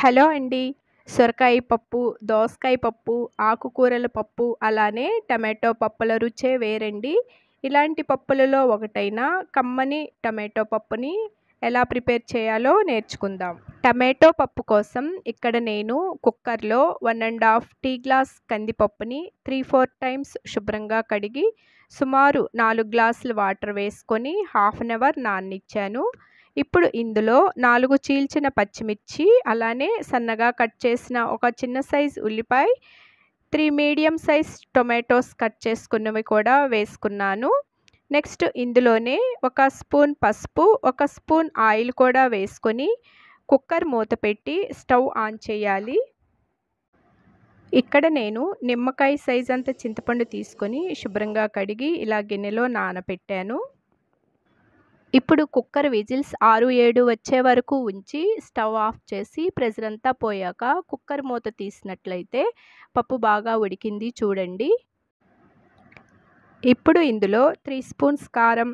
Hello అండి. సొరకాయ పప్పు, దోసకాయ పప్పు, ఆకుకూరల పప్పు, అలానే టమాటో పప్పుల రుచే వేరండి. ఇలాంటి పప్పులలో ఒకటైన కమ్మని టమాటో పప్పుని ఎలా ప్రిపేర్ చేయాలో నేర్చుకుందాం. టమాటో పప్పు కోసం ఇక్కడ నేను కుక్కర్‌లో 1½ టీ గ్లాస్ కందిపప్పుని 3, 4 టైమ్స్ శుభ్రంగా కడిగి సుమారు 4 గ్లాసుల వాటర్ వేసుకొని హాఫ్ అన్ అవర్ నాననిచ్చాను. ఇప్పుడు ఇందులో 4 చీల్చిన పచ్చిమిర్చి, అలానే సన్నగా కట్ చేసిన ఒక చిన్న సైజ్ ఉల్లిపాయ, 3 మీడియం సైజ్ టొమాటోస్ కట్ చేసుకున్నవి కూడా వేసుకున్నాను. నెక్స్ట్ ఇందులోనే ఒక స్పూన్ పసుపు, ఒక స్పూన్ ఆయిల్ కూడా వేసుకొని కుక్కర్ మూత పెట్టి స్టవ్ ఆన్ చేయాలి. ఇక్కడ నేను నిమ్మకాయ సైజ్ అంత చింతపండు తీసుకొని శుభ్రంగా కడిగి ఇలా గిన్నెలో నానబెట్టాను. ఇప్పుడు కుక్కర్ విజిల్స్ 6, 7 వచ్చే వరకు ఉంచి స్టవ్ ఆఫ్ చేసి ప్రెషర్ అంతా పోయాక కుక్కర్ మూత తీసినట్లయితే పప్పు బాగా ఉడికింది చూడండి. ఇప్పుడు ఇందులో 3 స్పూన్స్ కారం,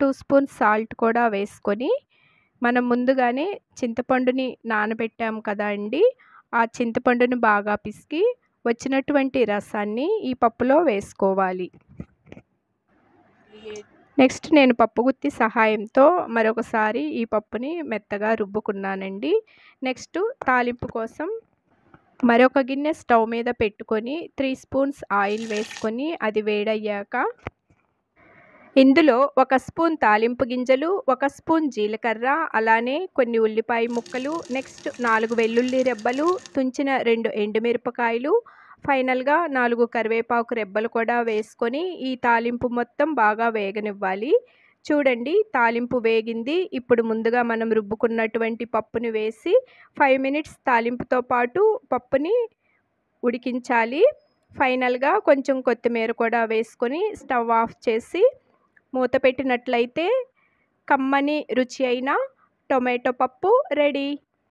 2 స్పూన్స్ సాల్ట్ కూడా వేసుకొని మనం ముందుగానే చింతపండుని నానబెట్టాం కదా అండి, ఆ చింతపండుని బాగా పిసికి వచ్చినటువంటి రసాన్ని ఈ పప్పులో వేసుకోవాలి. నెక్స్ట్ నేను పప్పు గుత్తి సహాయంతో మరొకసారి ఈ పప్పుని మెత్తగా రుబ్బుకున్నానండి. నెక్స్ట్ తాలింపు కోసం మరొక గిన్నె స్టవ్ మీద పెట్టుకొని 3 స్పూన్స్ ఆయిల్ వేసుకొని అది వేడయ్యాక ఇందులో 1 స్పూన్ తాలింపు గింజలు, 1 స్పూన్ జీలకర్ర, అలానే కొన్ని ఉల్లిపాయ ముక్కలు, నెక్స్ట్ 4 వెల్లుల్లి రెబ్బలు, తుంచిన 2 ఎండుమిరపకాయలు, ఫైనల్గా 4 కరివేపాకు రెబ్బలు కూడా వేసుకొని ఈ తాలింపు మొత్తం బాగా వేగనివ్వాలి. చూడండి తాలింపు వేగింది. ఇప్పుడు ముందుగా మనం రుబ్బుకున్నటువంటి పప్పుని వేసి 5 మినిట్స్ తాలింపుతో పాటు పప్పుని ఉడికించాలి. ఫైనల్గా కొంచెం కొత్తిమీర కూడా వేసుకొని స్టవ్ ఆఫ్ చేసి మూత పెట్టినట్లయితే కమ్మని రుచి అయిన టొమాటో పప్పు రెడీ.